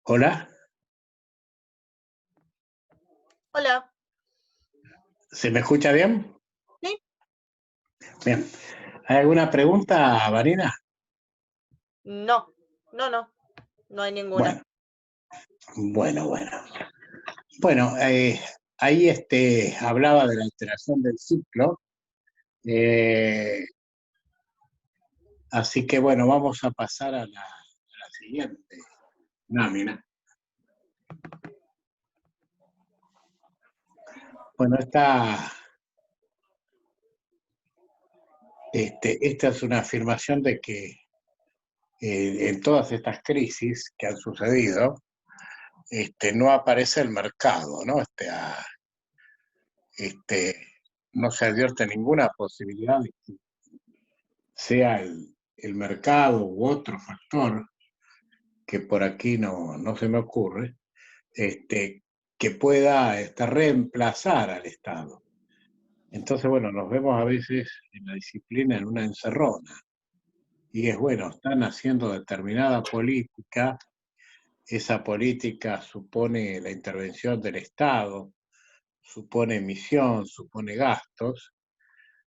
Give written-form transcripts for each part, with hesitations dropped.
Hola, Hola. ¿se me escucha bien? Sí. Bien. ¿Hay alguna pregunta, Vanina? No, no hay ninguna. Bueno, bueno. Bueno, ahí hablaba de la alteración del ciclo, eh, así que bueno, vamos a pasar a la siguiente lámina. Bueno, esta es una afirmación de que en todas estas crisis que han sucedido, no aparece el mercado, ¿no? Este, no se advierte ninguna posibilidad de que sea el mercado u otro factor que por aquí no se me ocurre, que pueda reemplazar al Estado. Entonces, bueno, nos vemos a veces en la disciplina en una encerrona. Y es bueno, están haciendo determinada política, esa política supone la intervención del Estado, supone emisión, supone gastos,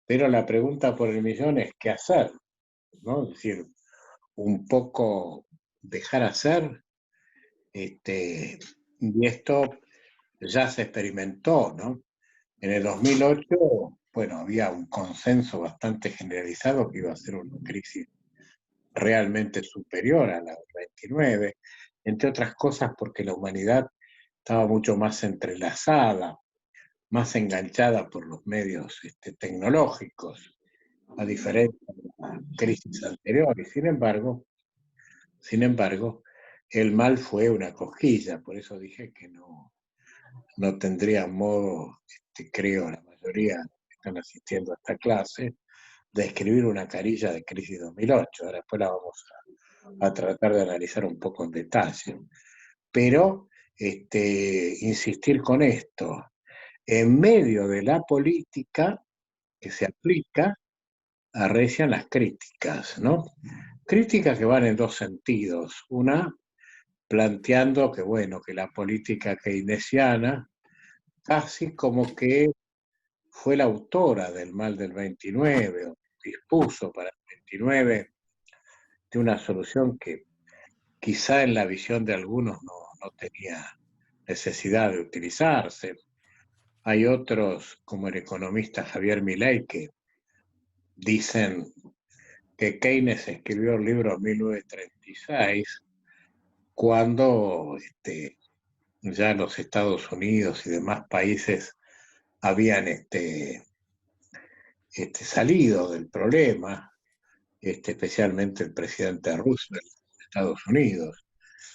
pero la pregunta por el millón es qué hacer, ¿no? Es decir, un poco dejar hacer, y esto ya se experimentó, ¿no? En el 2008, bueno, había un consenso bastante generalizado que iba a ser una crisis realmente superior a la del 29, entre otras cosas porque la humanidad estaba mucho más entrelazada, más enganchada por los medios tecnológicos, a diferencia de las crisis anteriores. Sin embargo, el mal fue una cosquilla, por eso dije que no tendría modo, creo, la mayoría que están asistiendo a esta clase, de escribir una carilla de crisis 2008. Ahora después la vamos a tratar de analizar un poco en detalle. Pero insistir con esto, en medio de la política que se aplica, arrecian las críticas, ¿no? Críticas que van en dos sentidos. Una, planteando que, bueno, que la política keynesiana casi como que fue la autora del mal del 29, o dispuso para el 29 de una solución que quizá en la visión de algunos no tenía necesidad de utilizarse. Hay otros, como el economista Javier Milei, que dicen que Keynes escribió el libro en 1936, cuando ya los Estados Unidos y demás países habían salido del problema, especialmente el presidente Roosevelt de Estados Unidos.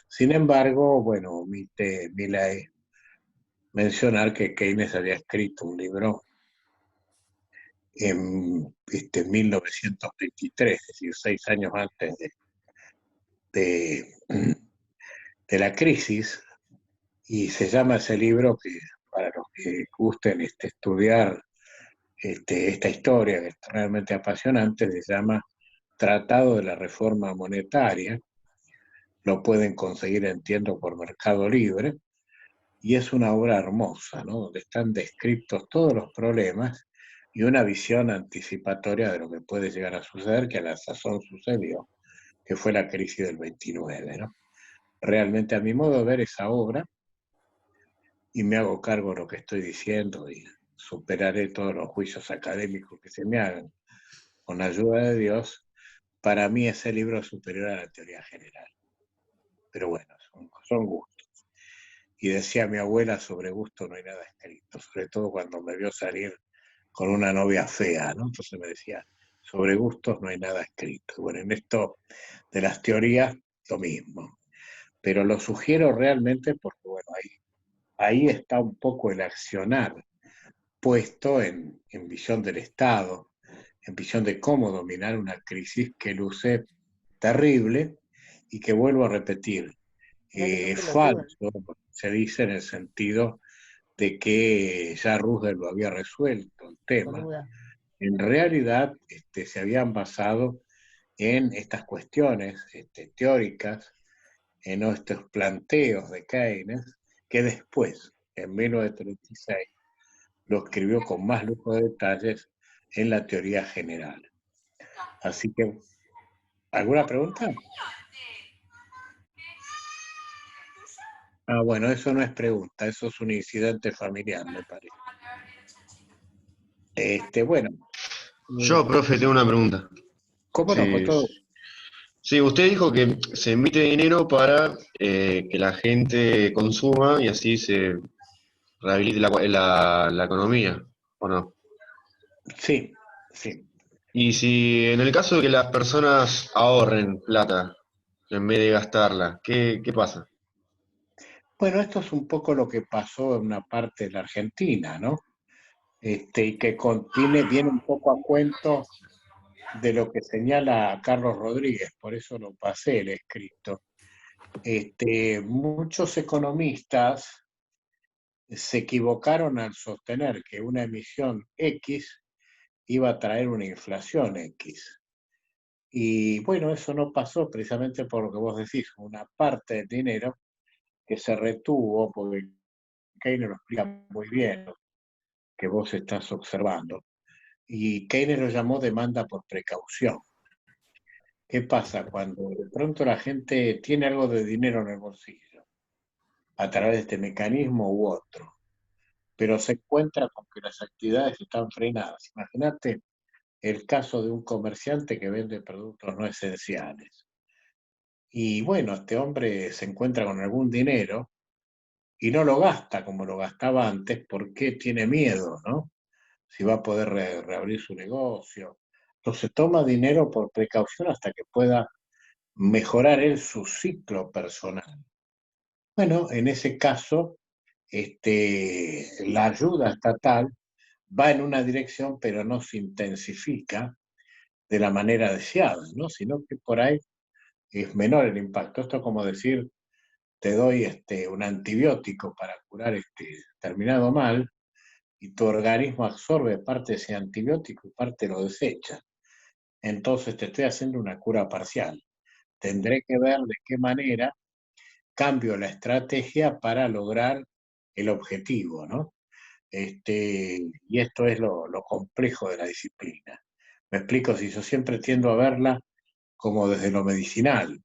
Sin embargo, bueno, omite Milley mencionar que Keynes había escrito un libro en 1923, es decir, 6 años antes de, de la crisis, y se llama ese libro, que para los que gusten estudiar esta historia, que es realmente apasionante, se llama Tratado de la Reforma Monetaria. Lo pueden conseguir, entiendo, por Mercado Libre, y es una obra hermosa, ¿no? Donde están descritos todos los problemas y una visión anticipatoria de lo que puede llegar a suceder, que a la sazón sucedió, que fue la crisis del 29, ¿no? Realmente, a mi modo de ver esa obra, y me hago cargo de lo que estoy diciendo y superaré todos los juicios académicos que se me hagan con la ayuda de Dios, para mí ese libro es superior a la teoría general. Pero bueno, son gustos. Y decía mi abuela, sobre gusto no hay nada escrito, sobre todo cuando me vio salir con una novia fea, ¿no? Entonces me decía, sobre gustos no hay nada escrito. Bueno, en esto de las teorías, lo mismo. Pero lo sugiero realmente porque, bueno, ahí está un poco el accionar puesto en visión del Estado, en visión de cómo dominar una crisis que luce terrible y que, vuelvo a repetir, Dale, no pelotuda. falso, se dice en el sentido de que ya Roosevelt lo había resuelto el tema. Boluda. En realidad, se habían basado en estas cuestiones teóricas, en estos planteos de Keynes, que después, en 1936, lo escribió con más lujo de detalles en la teoría general. Así que, ¿alguna pregunta? Ah, bueno, eso no es pregunta, eso es un incidente familiar, me parece. Bueno, Yo, profe, tengo una pregunta. ¿cómo no? Con Sí, todo. sí, usted dijo que se emite dinero para que la gente consuma y así se rehabilite la economía, ¿o no? Sí, sí. Y si en el caso de que las personas ahorren plata en vez de gastarla, ¿qué pasa? Bueno, esto es un poco lo que pasó en una parte de la Argentina, ¿no? Y que viene un poco a cuento de lo que señala Carlos Rodríguez, por eso lo pasé el escrito. Muchos economistas se equivocaron al sostener que una emisión X iba a traer una inflación X. Y bueno, eso no pasó precisamente por lo que vos decís, una parte del dinero que se retuvo, porque Keynes lo explica muy bien, que vos estás observando. Y Keynes lo llamó demanda por precaución. ¿Qué pasa cuando de pronto la gente tiene algo de dinero en el bolsillo a través de este mecanismo u otro, pero se encuentra con que las actividades están frenadas? Imagínate el caso de un comerciante que vende productos no esenciales. Y bueno, este hombre se encuentra con algún dinero y no lo gasta como lo gastaba antes porque tiene miedo, ¿no? Si va a poder reabrir su negocio. Entonces toma dinero por precaución hasta que pueda mejorar él su ciclo personal. Bueno, en ese caso, la ayuda estatal va en una dirección, pero no se intensifica de la manera deseada, ¿no? Sino que por ahí es menor el impacto. Esto es como decir, te doy un antibiótico para curar este determinado mal, y tu organismo absorbe parte de ese antibiótico y parte lo desecha. Entonces te estoy haciendo una cura parcial. Tendré que ver de qué manera cambio la estrategia para lograr el objetivo, ¿no? Y esto es lo complejo de la disciplina. Me explico, si yo siempre tiendo a verla como desde lo medicinal.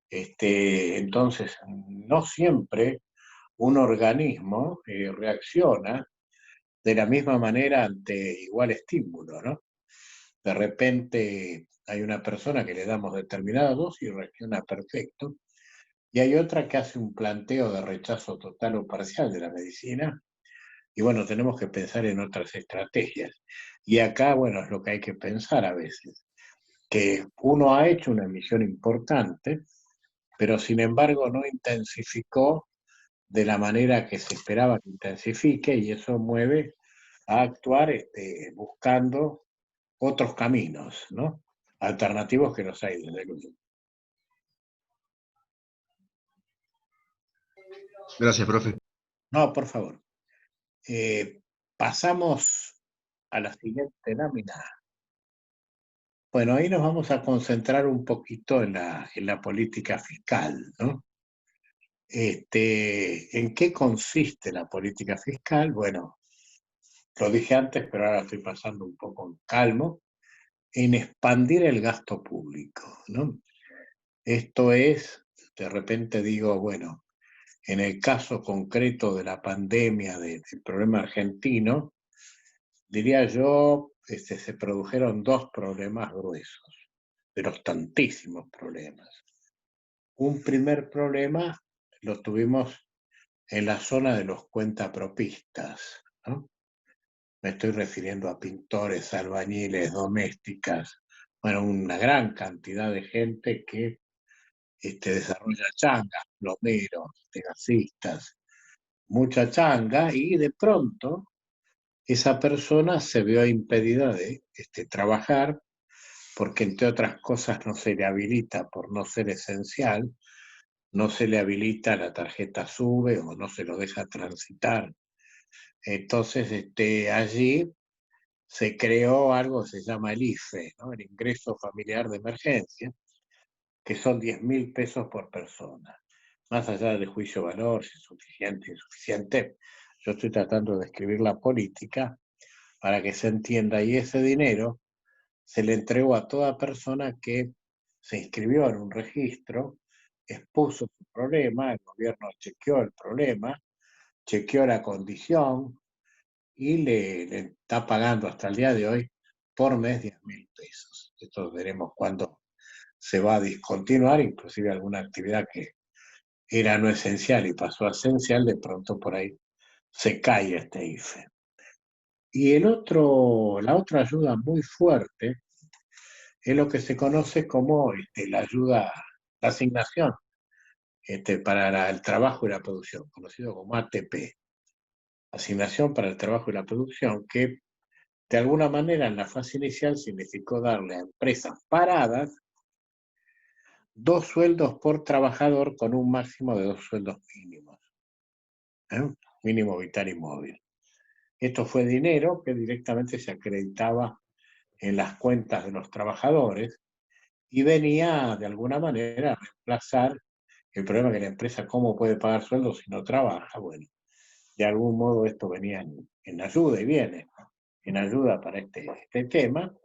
Entonces, no siempre un organismo reacciona de la misma manera ante igual estímulo, ¿no? De repente hay una persona que le damos determinada dosis y reacciona perfecto, y hay otra que hace un planteo de rechazo total o parcial de la medicina, y bueno, tenemos que pensar en otras estrategias. Y acá, bueno, es lo que hay que pensar a veces, que uno ha hecho una emisión importante, pero sin embargo no intensificó de la manera que se esperaba que intensifique, y eso mueve a actuar buscando otros caminos, ¿no? Alternativos que los hay, desde luego. Gracias, profe. No, por favor. Pasamos a la siguiente lámina. Bueno, ahí nos vamos a concentrar un poquito en la política fiscal, ¿no? ¿En qué consiste la política fiscal? Bueno, lo dije antes, pero ahora estoy pasando un poco en calmo, en expandir el gasto público, ¿no? Esto es, de repente digo, bueno, en el caso concreto de la pandemia, del problema argentino, diría yo, se produjeron dos problemas gruesos, de los tantísimos problemas. Un primer problema lo tuvimos en la zona de los cuentapropistas, ¿no? Me estoy refiriendo a pintores, albañiles, domésticas, bueno, una gran cantidad de gente que desarrolla changas, plomeros, gasistas, mucha changa, y de pronto esa persona se vio impedida de trabajar porque, entre otras cosas, no se le habilita por no ser esencial, no se le habilita la tarjeta SUBE o no se lo deja transitar. Entonces, allí se creó algo que se llama el IFE, ¿no? El Ingreso Familiar de Emergencia, que son 10.000 pesos por persona. más allá del juicio de valor, si es suficiente, insuficiente, yo estoy tratando de escribir la política para que se entienda, y ese dinero se le entregó a toda persona que se inscribió en un registro, expuso su problema, el gobierno chequeó el problema, chequeó la condición y le está pagando hasta el día de hoy por mes 10.000 pesos. Esto veremos cuándo se va a discontinuar, inclusive alguna actividad que era no esencial y pasó a esencial, de pronto por ahí se cae este IFE. Y la otra ayuda muy fuerte es lo que se conoce como la ayuda, la asignación para el trabajo y la producción, conocido como ATP, asignación para el trabajo y la producción, que de alguna manera en la fase inicial significó darle a empresas paradas 2 sueldos por trabajador con un máximo de 2 sueldos mínimos, mínimo vital y móvil. Esto fue dinero que directamente se acreditaba en las cuentas de los trabajadores y venía de alguna manera a reemplazar el problema que la empresa cómo puede pagar sueldos si no trabaja. Bueno, de algún modo esto venía en ayuda y viene en ayuda para este tema,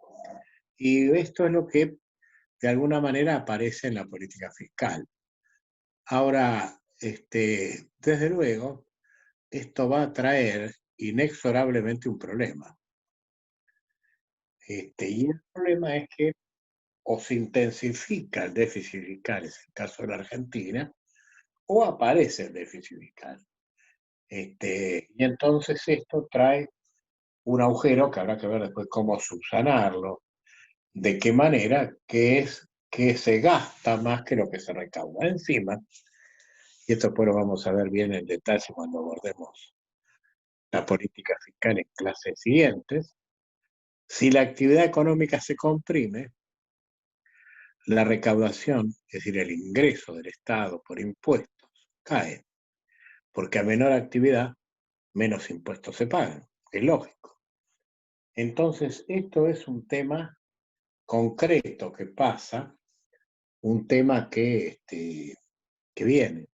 y esto es lo que de alguna manera aparece en la política fiscal. Ahora, desde luego, esto va a traer inexorablemente un problema. Y el problema es que o se intensifica el déficit fiscal, es el caso de la Argentina, o aparece el déficit fiscal. Y entonces esto trae un agujero que habrá que ver después cómo subsanarlo, de qué manera, que es que se gasta más que lo que se recauda. Encima, y esto después lo vamos a ver bien en detalle cuando abordemos la política fiscal en clases siguientes, si la actividad económica se comprime, la recaudación, es decir, el ingreso del Estado por impuestos, cae, porque a menor actividad, menos impuestos se pagan, es lógico. Entonces, esto es un tema concreto que pasa, un tema que viene.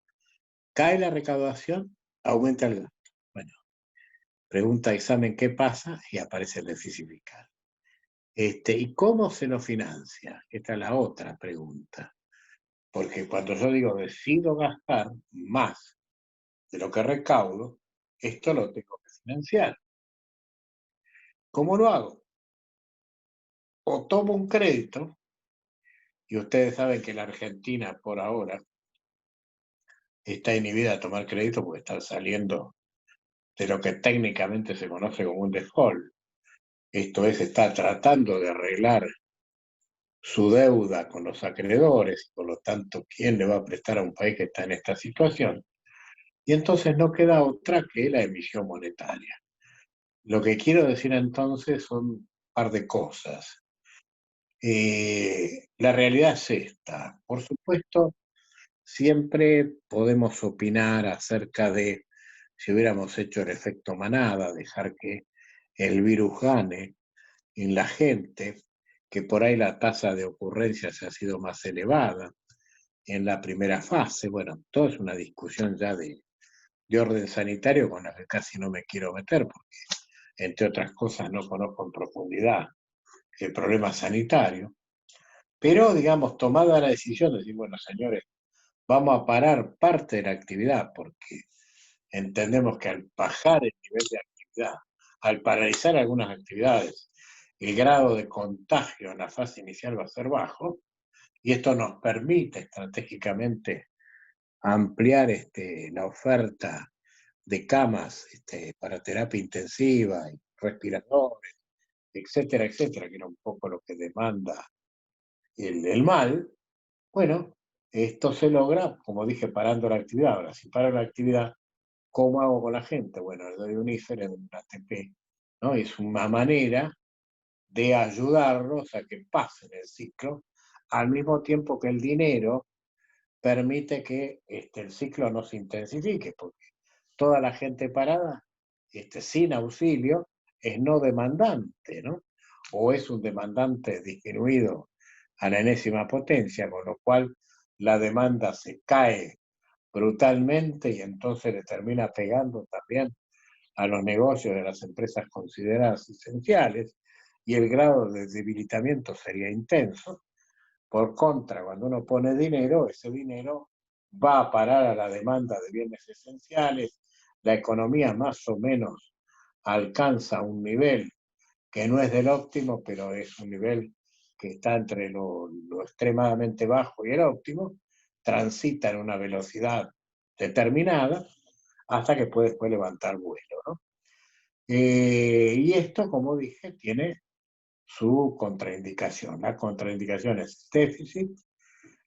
Cae la recaudación, aumenta el gasto. Bueno, pregunta examen qué pasa y aparece el déficit fiscal. ¿Y cómo se lo financia? Esta es la otra pregunta. Porque cuando yo digo decido gastar más de lo que recaudo, esto lo tengo que financiar. ¿Cómo lo hago? O tomo un crédito, y ustedes saben que la Argentina por ahora está inhibida a tomar crédito porque está saliendo de lo que técnicamente se conoce como un default. Esto es, está tratando de arreglar su deuda con los acreedores, y por lo tanto, ¿quién le va a prestar a un país que está en esta situación? Y entonces no queda otra que la emisión monetaria. Lo que quiero decir entonces son un par de cosas. La realidad es esta. Por supuesto, siempre podemos opinar acerca de si hubiéramos hecho el efecto manada, dejar que el virus gane en la gente, que por ahí la tasa de ocurrencias ha sido más elevada en la primera fase. Bueno, todo es una discusión ya de orden sanitario con la que casi no me quiero meter, porque entre otras cosas no conozco en profundidad el problema sanitario. Pero, digamos, tomada la decisión de decir, bueno, señores, vamos a parar parte de la actividad, porque entendemos que al bajar el nivel de actividad, al paralizar algunas actividades, el grado de contagio en la fase inicial va a ser bajo, y esto nos permite estratégicamente ampliar la oferta de camas para terapia intensiva, y respiradores, etcétera, etcétera, que era un poco lo que demanda el mal. Bueno, esto se logra, como dije, parando la actividad. Ahora, si paro la actividad, ¿cómo hago con la gente? Bueno, le doy un IFE, le doy un ATP, ¿no? Es una manera de ayudarlos a que pasen el ciclo, al mismo tiempo que el dinero permite que el ciclo no se intensifique, porque toda la gente parada, sin auxilio, es no demandante, ¿no? O es un demandante disminuido a la enésima potencia, con lo cual la demanda se cae brutalmente y entonces le termina pegando también a los negocios de las empresas consideradas esenciales y el grado de debilitamiento sería intenso. Por contra, cuando uno pone dinero, ese dinero va a parar a la demanda de bienes esenciales, la economía más o menos alcanza un nivel que no es del óptimo, pero es un nivel que está entre lo extremadamente bajo y el óptimo, transita en una velocidad determinada hasta que puede después levantar vuelo, ¿no? Y esto, como dije, tiene su contraindicación. La contraindicación es déficit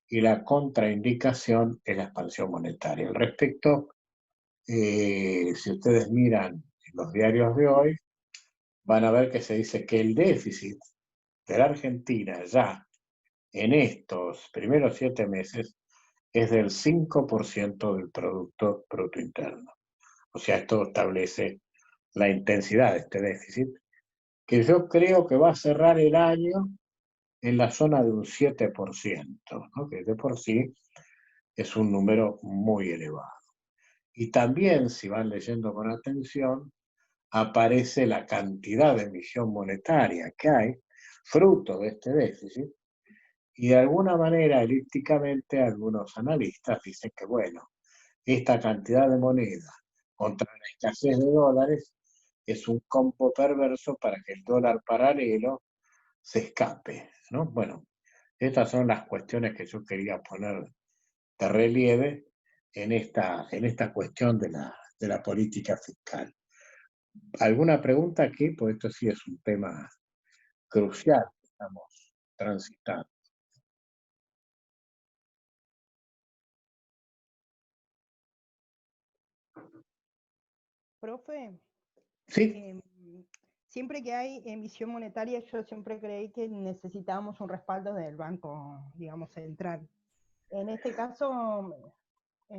y la contraindicación es la expansión monetaria. Al respecto, si ustedes miran los diarios de hoy, van a ver que se dice que el déficit de la Argentina ya en estos primeros 7 meses es del 5% del Producto Bruto Interno. O sea, esto establece la intensidad de este déficit, que yo creo que va a cerrar el año en la zona de un 7%, ¿no? Que de por sí es un número muy elevado. Y también, si van leyendo con atención, aparece la cantidad de emisión monetaria que hay, fruto de este déficit, y de alguna manera, elípticamente, algunos analistas dicen que, bueno, esta cantidad de moneda contra la escasez de dólares es un combo perverso para que el dólar paralelo se escape, ¿no? Bueno, estas son las cuestiones que yo quería poner de relieve en esta cuestión de la política fiscal. ¿Alguna pregunta aquí? Pues esto sí es un tema crucial que estamos transitando. Profe, Sí, em, siempre que hay emisión monetaria, yo siempre creí que necesitábamos un respaldo del banco, digamos, central. En este caso,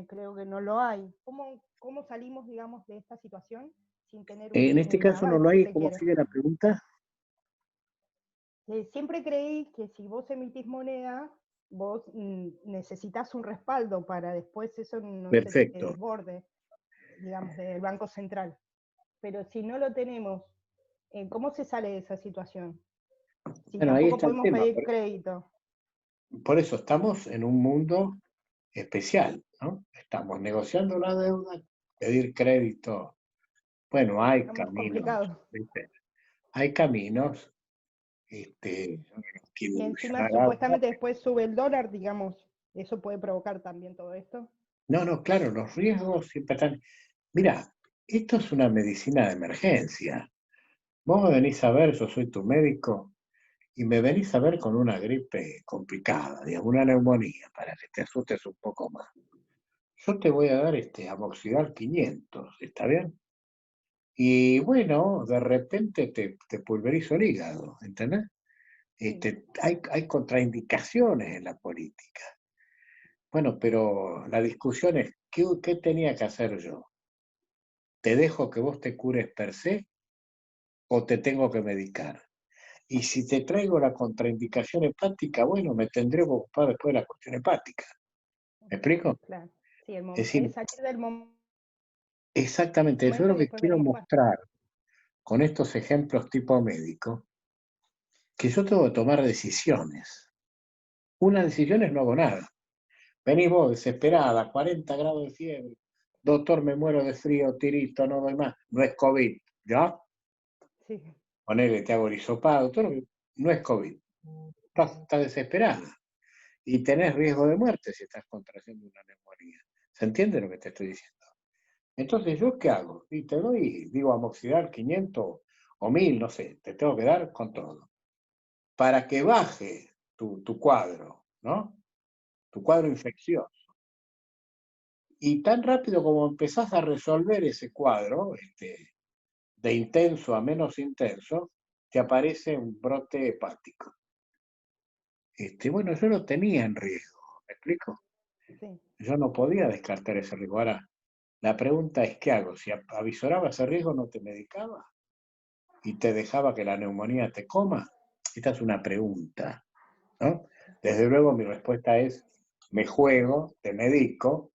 creo que no lo hay. ¿Cómo salimos, digamos, de esta situación sin tener en este un caso no aval, lo si hay. se ¿Cómo quiere? sigue la pregunta? Siempre creí que si vos emitís moneda, vos necesitas un respaldo para después eso no se te Perfecto. desborde, digamos, del Banco Central. Pero si no lo tenemos, ¿cómo se sale de esa situación? Si Bueno, ahí tampoco está el podemos tema. pedir crédito. Por eso estamos en un mundo especial, ¿no? Estamos negociando la deuda, pedir crédito. Bueno, hay Estamos caminos, complicados. ¿viste? Hay caminos, yo no los quiero Y encima ilusionar ahora. supuestamente después sube el dólar, digamos, eso puede provocar también todo esto. No, no, claro, los riesgos siempre están. Mira, esto es una medicina de emergencia. Vos me venís a ver, yo soy tu médico, y me venís a ver con una gripe complicada, digamos, una neumonía, para que te asustes un poco más. Yo te voy a dar amoxidal 500, ¿está bien? Y bueno, de repente te pulverizo el hígado, ¿entendés? Sí. Hay contraindicaciones en la política. Bueno, pero la discusión es, ¿qué tenía que hacer yo? ¿Te dejo que vos te cures per se o te tengo que medicar? Y si te traigo la contraindicación hepática, bueno, me tendré que ocupar después de la cuestión hepática. ¿Me explico? Claro. Sí, Es es decir, salir del exactamente, yo momento lo y que después quiero venimos más. mostrar con estos ejemplos tipo médico, que yo tengo que tomar decisiones. Una decisión es no hago nada. Venís vos desesperada, 40 grados de fiebre, doctor, me muero de frío, tirito, no doy más. No es COVID, ¿ya? Sí. Ponele, te hago el hisopado, todo no es COVID. Estás desesperada y tenés riesgo de muerte si estás contrayendo una neumonía. ¿Se entiende lo que te estoy diciendo? Entonces, ¿yo qué hago? Y te doy, digo, amoxidal 500 o 1000, no sé, te tengo que dar con todo. Para que baje tu cuadro, ¿no? Tu cuadro infeccioso. Y tan rápido como empezás a resolver ese cuadro, de intenso a menos intenso, te aparece un brote hepático. Bueno, yo lo tenía en riesgo, ¿me explico? Sí. Yo no podía descartar ese riesgo. Ahora, la pregunta es, ¿qué hago? Si avisoraba ese riesgo, ¿no te medicaba? ¿Y te dejaba que la neumonía te coma? Esta es una pregunta, ¿no? Desde luego mi respuesta es, me juego, te medico,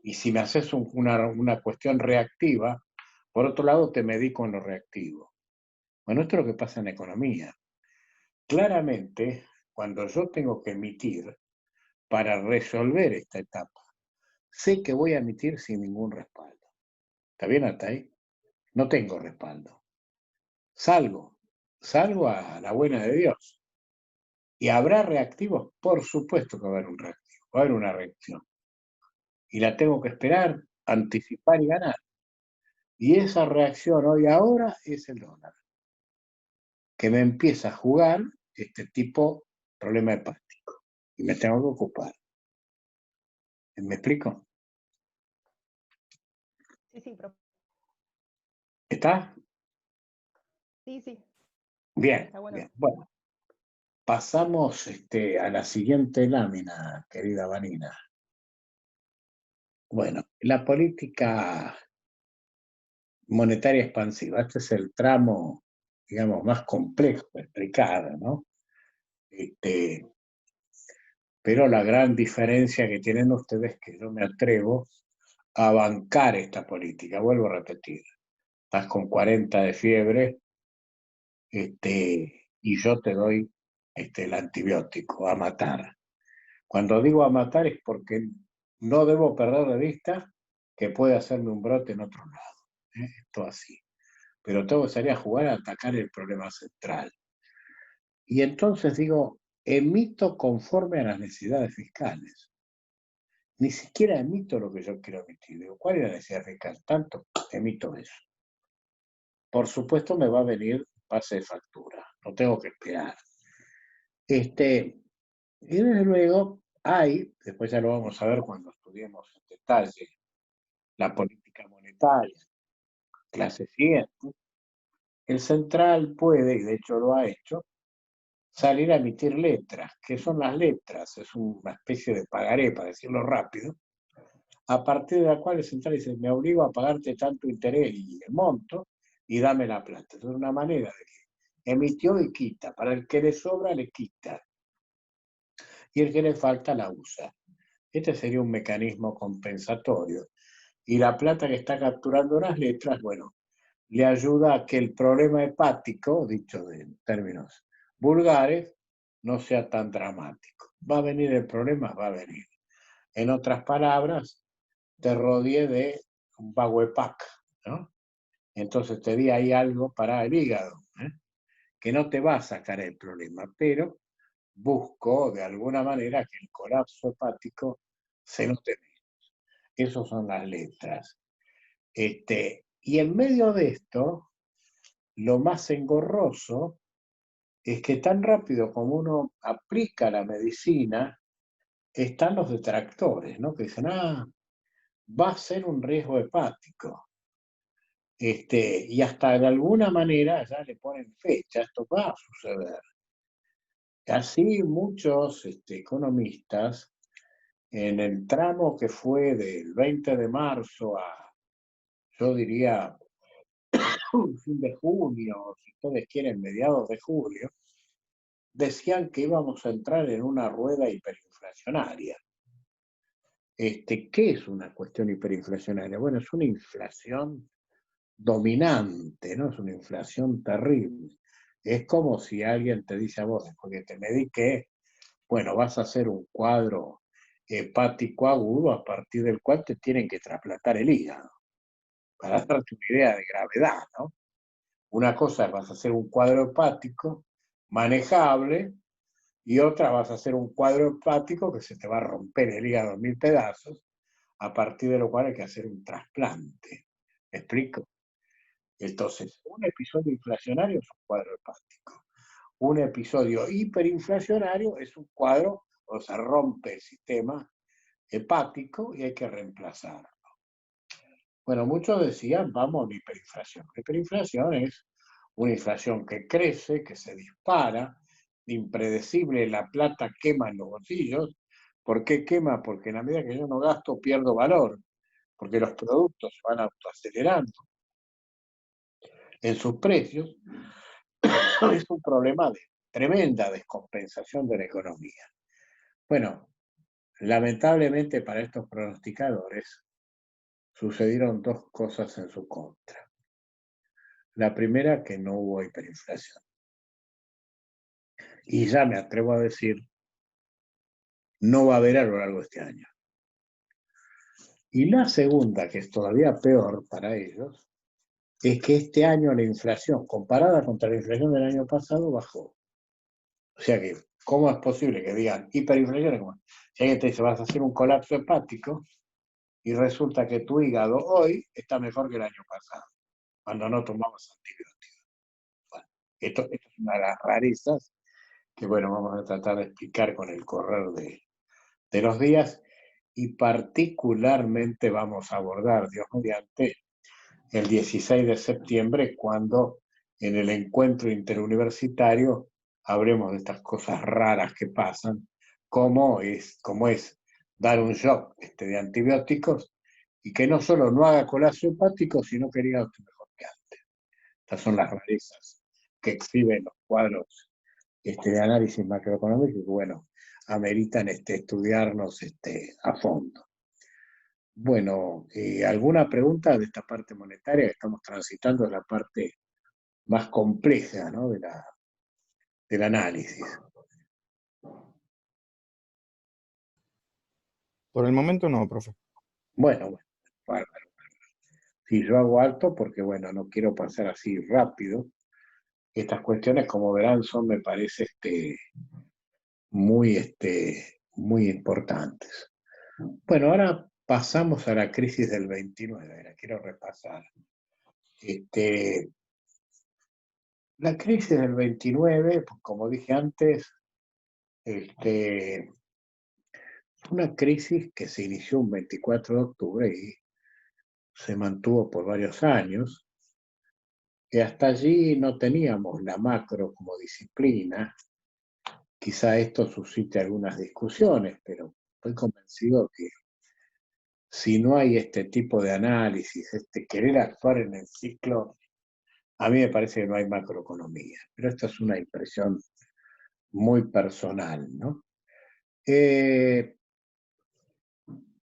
Y si me haces una cuestión reactiva, por otro lado te medí con lo reactivo. Bueno, esto es lo que pasa en economía. Claramente, cuando yo tengo que emitir para resolver esta etapa, sé que voy a emitir sin ningún respaldo. ¿Está bien hasta ahí? No tengo respaldo. Salgo a la buena de Dios. ¿Y habrá reactivos? Por supuesto que va a haber un reactivo, va a haber una reacción. Y la tengo que esperar, anticipar y ganar. Y esa reacción hoy ahora es el dólar, que me empieza a jugar este tipo problema hepático. Y me tengo que ocupar. ¿Me explico? Sí, ¿Está? sí. Bien, Está bueno. bien. Bueno, pasamos a la siguiente lámina, querida Vanina. Bueno, la política monetaria expansiva. Este es el tramo, digamos, más complejo de explicar, ¿no? Pero la gran diferencia que tienen ustedes es que yo me atrevo a bancar esta política. Vuelvo a repetir, estás con 40 de fiebre y yo te doy el antibiótico a matar. Cuando digo a matar es porque no debo perder de vista que puede hacerme un brote en otro lado. Esto así. Pero tengo que salir a jugar a atacar el problema central. Y entonces digo, emito conforme a las necesidades fiscales. Ni siquiera emito lo que yo quiero emitir. Digo, ¿cuál es la necesidad fiscal? Tanto, emito eso. Por supuesto me va a venir pase de factura. No tengo que esperar. Y desde luego hay, después ya lo vamos a ver cuando estudiemos en detalle, la política monetaria, clase siguiente. El central puede, y de hecho lo ha hecho, salir a emitir letras. ¿Qué son las letras? Es una especie de pagaré, para decirlo rápido, a partir de la cual el central dice, me obligo a pagarte tanto interés y el monto, y dame la plata. Es una manera de que emitió y quita. Para el que le sobra, le quita. Y el que le falta, la usa. Este sería un mecanismo compensatorio. Y la plata que está capturando las letras, bueno, le ayuda a que el problema hepático, dicho en términos vulgares, no sea tan dramático. ¿Va a venir el problema? Va a venir. En otras palabras, te rodeé de un Baguepac, ¿no? Entonces te di ahí algo para el hígado, que no te va a sacar el problema, pero busco de alguna manera que el colapso hepático se note menos. Esas son las letras. Y en medio de esto, lo más engorroso es que tan rápido como uno aplica la medicina, están los detractores, ¿no? Que dicen, va a ser un riesgo hepático. Y hasta de alguna manera ya le ponen fecha, esto va a suceder. Así muchos economistas, en el tramo que fue del 20 de marzo a, yo diría, fin de junio, si ustedes quieren, mediados de julio, decían que íbamos a entrar en una rueda hiperinflacionaria. ¿Qué es una cuestión hiperinflacionaria? Bueno, es una inflación dominante, ¿no? Es una inflación terrible. Es como si alguien te dice a vos, después que te mediqué, bueno, vas a hacer un cuadro hepático agudo a partir del cual te tienen que trasplantar el hígado, para darte una idea de gravedad, ¿no? Una cosa es vas a hacer un cuadro hepático manejable y otra vas a hacer un cuadro hepático que se te va a romper el hígado en 1000 pedazos, a partir de lo cual hay que hacer un trasplante. ¿Me explico? Entonces, un episodio inflacionario es un cuadro hepático. Un episodio hiperinflacionario es un cuadro donde se rompe el sistema hepático y hay que reemplazarlo. Bueno, muchos decían, vamos a una hiperinflación. La hiperinflación es una inflación que crece, que se dispara, impredecible, la plata quema en los bolsillos. ¿Por qué quema? Porque en la medida que yo no gasto, pierdo valor, porque los productos se van autoacelerando en sus precios. Es un problema de tremenda descompensación de la economía. Bueno, lamentablemente para estos pronosticadores, sucedieron dos cosas en su contra. La primera, que no hubo hiperinflación. Y ya me atrevo a decir, no va a haber a lo largo de este año. Y la segunda, que es todavía peor para ellos, es que este año la inflación, comparada contra la inflación del año pasado, bajó. O sea que, ¿cómo es posible que digan hiperinflación? Si alguien te dice, vas a hacer un colapso hepático, y resulta que tu hígado hoy está mejor que el año pasado, cuando no tomabas antibióticos. Bueno, esto es una de las rarezas que, bueno, vamos a tratar de explicar con el correr de los días, y particularmente vamos a abordar, Dios mediante, el 16 de septiembre, cuando en el encuentro interuniversitario hablemos de estas cosas raras que pasan, como es dar un shock de antibióticos y que no solo no haga colapso hepático, sino que diga usted mejor que antes. Estas son las rarezas que exhiben los cuadros de análisis macroeconómico y que, bueno, ameritan estudiarnos a fondo. Bueno, ¿alguna pregunta de esta parte monetaria que estamos transitando? Es la parte más compleja, ¿no?, del análisis. Por el momento no, profe. Bueno, bárbaro. Sí, yo hago alto porque, bueno, no quiero pasar así rápido. Estas cuestiones, como verán, son, me parece, muy, muy importantes. Bueno, ahora pasamos a la crisis del 29, la quiero repasar. La crisis del 29, pues, como dije antes, una crisis que se inició un 24 de octubre y se mantuvo por varios años, que hasta allí no teníamos la macro como disciplina. Quizá esto suscite algunas discusiones, pero estoy convencido que si no hay este tipo de análisis, querer actuar en el ciclo, a mí me parece que no hay macroeconomía. Pero esta es una impresión muy personal, ¿no?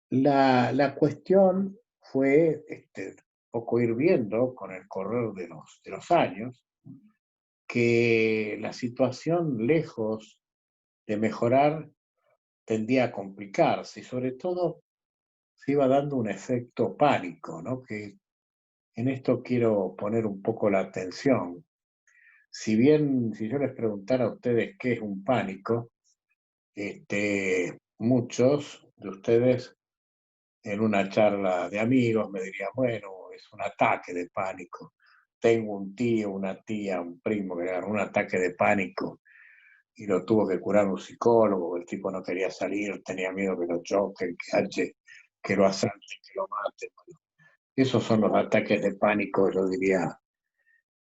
La cuestión fue poco ir viendo con el correr de los años que la situación, lejos de mejorar, tendía a complicarse y sobre todo se iba dando un efecto pánico, ¿no? Que en esto quiero poner un poco la atención. Si yo les preguntara a ustedes qué es un pánico, muchos de ustedes en una charla de amigos me dirían, bueno, es un ataque de pánico. Tengo un tío, una tía, un primo que le agarró un ataque de pánico y lo tuvo que curar un psicólogo, el tipo no quería salir, tenía miedo que lo choquen, que lo asalten, que lo maten. Bueno, esos son los ataques de pánico, yo diría,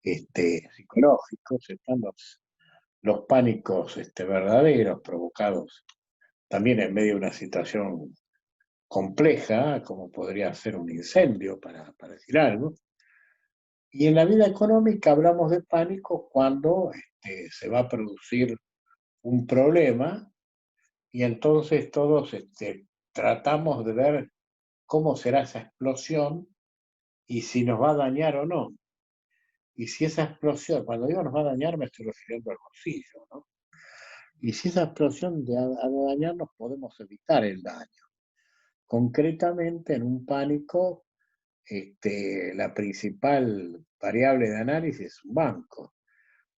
psicológicos. Están los pánicos verdaderos, provocados también en medio de una situación compleja, como podría ser un incendio, para decir algo. Y en la vida económica hablamos de pánico cuando se va a producir un problema y entonces todos tratamos de ver cómo será esa explosión y si nos va a dañar o no. Y si esa explosión, cuando digo nos va a dañar, me estoy refiriendo al bolsillo, ¿no? Y si esa explosión ha de dañarnos, podemos evitar el daño. Concretamente, en un pánico, la principal variable de análisis es un banco.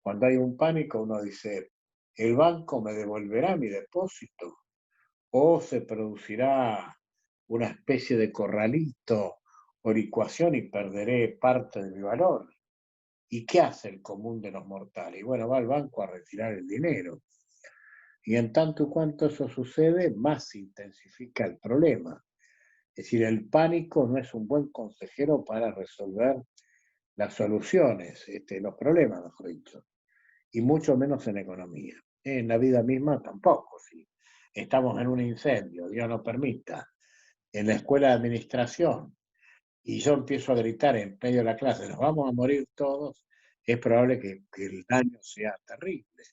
Cuando hay un pánico, uno dice, ¿el banco me devolverá mi depósito? ¿O se producirá una especie de corralito o licuación y perderé parte de mi valor? ¿Y qué hace el común de los mortales? Y bueno, va al banco a retirar el dinero. Y en tanto y cuanto eso sucede, más se intensifica el problema. Es decir, el pánico no es un buen consejero para resolver las soluciones, los problemas, mejor dicho, y mucho menos en economía. En la vida misma tampoco. Si estamos en un incendio, Dios no permita, en la escuela de administración, y yo empiezo a gritar en medio de la clase, nos vamos a morir todos, es probable que el daño sea terrible.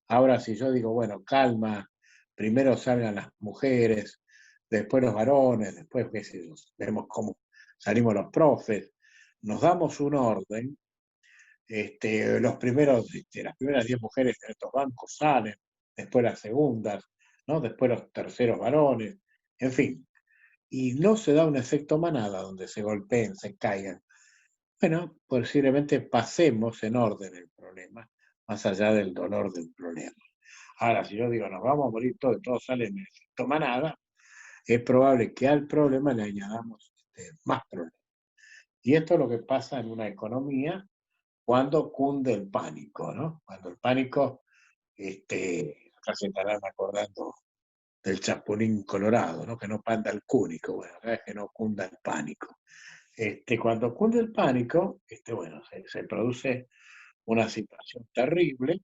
Ahora, si yo digo, bueno, calma, primero salgan las mujeres, después los varones, después, qué sé yo, vemos cómo salimos los profes, nos damos un orden, las primeras 10 mujeres en estos bancos salen, después las segundas, ¿no? Después los terceros varones, en fin. Y no se da un efecto manada donde se golpeen, se caigan. Bueno, posiblemente pasemos en orden el problema, más allá del dolor del problema. Ahora, si yo digo, nos vamos a morir todos, todos salen en efecto manada, es probable que al problema le añadamos más problemas. Y esto es lo que pasa en una economía cuando cunde el pánico, ¿no? Cuando el pánico, acá se estarán acordando del Chapulín Colorado, ¿no? Que no panda el cúnico, bueno, acá es que no cunda el pánico. Cuando cunde el pánico, bueno, se produce una situación terrible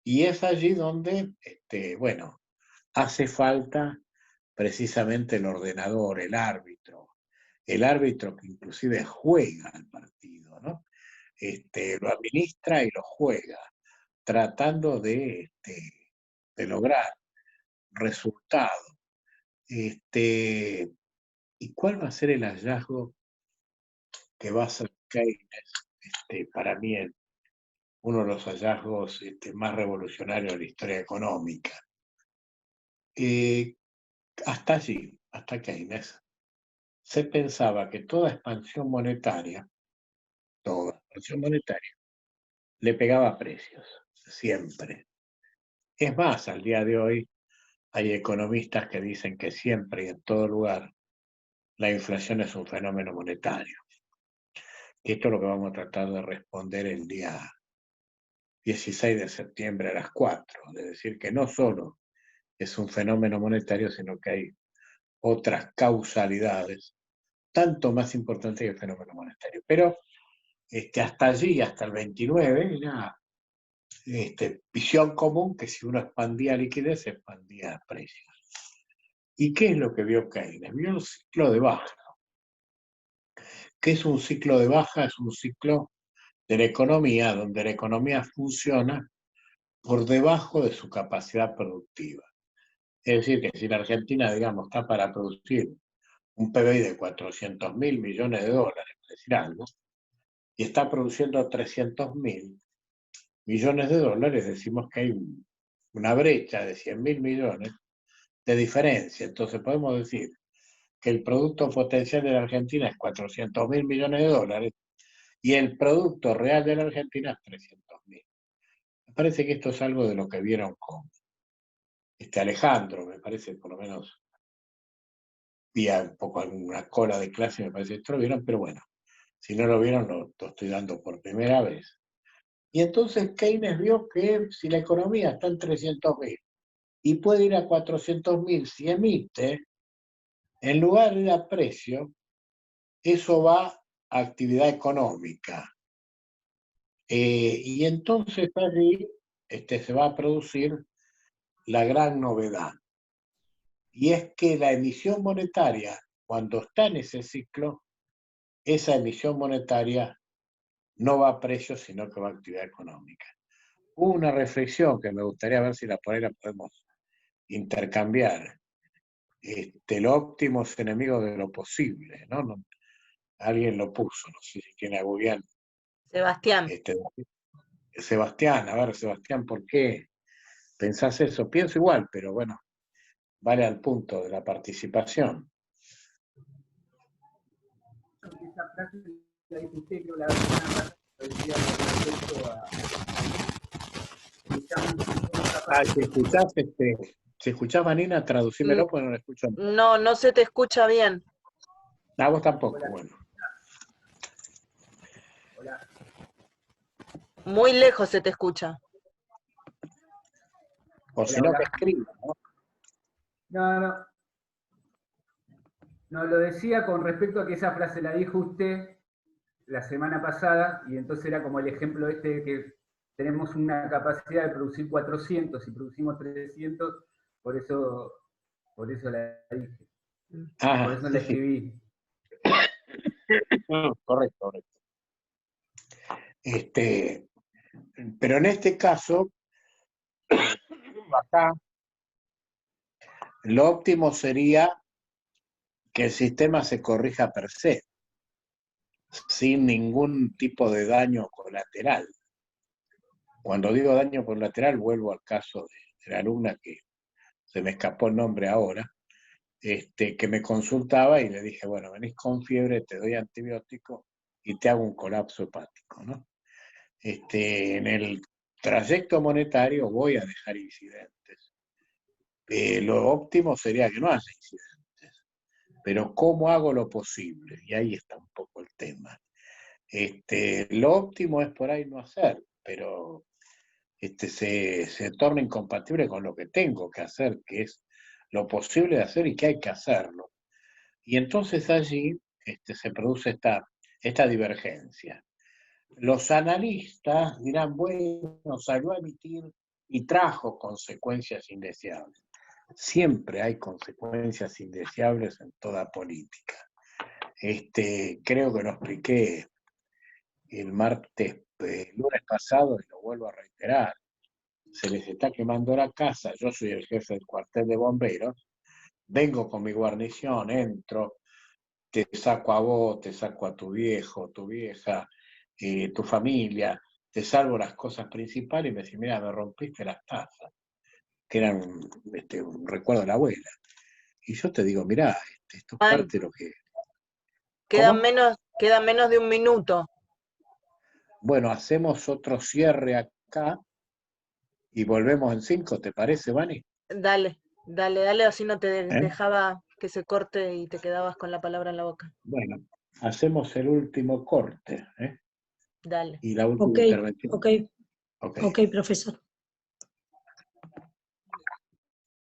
y es allí donde, bueno, hace falta precisamente el ordenador, el árbitro que inclusive juega el partido, ¿no? Lo administra y lo juega, tratando de lograr resultados. ¿Y cuál va a ser el hallazgo que va a ser Keynes? Para mí, uno de los hallazgos más revolucionarios de la historia económica. Hasta allí, hasta Keynes, se pensaba que toda expansión monetaria, le pegaba a precios, siempre. Es más, al día de hoy hay economistas que dicen que siempre y en todo lugar la inflación es un fenómeno monetario. Y esto es lo que vamos a tratar de responder el día 16 de septiembre a las 4, es decir, que no solo es un fenómeno monetario, sino que hay otras causalidades, tanto más importantes que el fenómeno monetario. Pero hasta allí, hasta el 29, era visión común que si uno expandía liquidez, expandía precios. ¿Y qué es lo que vio Keynes? Vio un ciclo de baja. ¿Qué es un ciclo de baja? Es un ciclo de la economía, donde la economía funciona por debajo de su capacidad productiva. Es decir, que si la Argentina, digamos, está para producir un PBI de 400.000 millones de dólares, por decir algo, y está produciendo 300.000 millones de dólares, decimos que hay una brecha de 100.000 millones de diferencia. Entonces podemos decir que el producto potencial de la Argentina es 400.000 millones de dólares y el producto real de la Argentina es 300.000. Me parece que esto es algo de lo que vieron con Alejandro, me parece, por lo menos, vía un poco alguna cola de clase, me parece que esto lo vieron, pero bueno, si no lo vieron, lo estoy dando por primera vez. Y entonces Keynes vio que si la economía está en 300.000 y puede ir a 400.000 si emite, en lugar de ir a precio, eso va a actividad económica. Y entonces allí se va a producir la gran novedad. Y es que la emisión monetaria, cuando está en ese ciclo, esa emisión monetaria no va a precio, sino que va a actividad económica. Hubo una reflexión que me gustaría ver si por ahí la podemos intercambiar. Lo óptimo es enemigo de lo posible, ¿no? Alguien lo puso, no sé si tiene a Guglielmo. Sebastián. Sebastián, a ver, Sebastián, ¿por qué pensás eso? Pienso igual, pero bueno, vale al punto de la participación. Esa frase la dijo usted, creo la semana pasada, Si escuchás, Vanina, traducímelo, porque no lo escucho. No, no se te escucha bien. No, vos tampoco, Hola. bueno. Hola. Muy lejos se te escucha. O si no, que escriba, ¿no? No, lo decía con respecto a que esa frase la dijo usted la semana pasada, y entonces era como el ejemplo de que tenemos una capacidad de producir 400 y producimos 300, por eso la dije. Por eso la escribí. No, correcto. Pero en este caso, acá, lo óptimo sería que el sistema se corrija per se. sin ningún tipo de daño colateral. Cuando digo daño colateral, vuelvo al caso de la alumna que se me escapó el nombre ahora, que me consultaba y le dije, bueno, venís con fiebre, te doy antibiótico y te hago un colapso hepático, ¿no? En el trayecto monetario voy a dejar incidentes. Lo óptimo sería que no haya incidentes, pero ¿cómo hago lo posible? Y ahí está un poco el tema. Lo óptimo es por ahí no hacer, pero se torna incompatible con lo que tengo que hacer, que es lo posible de hacer y que hay que hacerlo. Y entonces allí se produce esta divergencia. Los analistas dirán, bueno, salió a emitir y trajo consecuencias indeseables. Siempre hay consecuencias indeseables en toda política. Creo que lo expliqué el lunes pasado y lo vuelvo a reiterar. Se les está quemando la casa, yo soy el jefe del cuartel de bomberos, vengo con mi guarnición, entro, te saco a vos, te saco a tu viejo, tu vieja, tu familia, te salvo las cosas principales y me decís, mira, me rompiste las tazas, que eran un recuerdo de la abuela. Y yo te digo, mirá, esto es Juan, parte de lo que... queda ¿Cómo? menos de un minuto. Bueno, hacemos otro cierre acá y volvemos en 5, ¿te parece, Vani? Dale, así no te ¿Eh? dejaba que se corte y te quedabas con la palabra en la boca. Bueno, hacemos el último corte, ¿eh? Dale. Y la última Ok, intervención. ok, Ok. ok, profesor.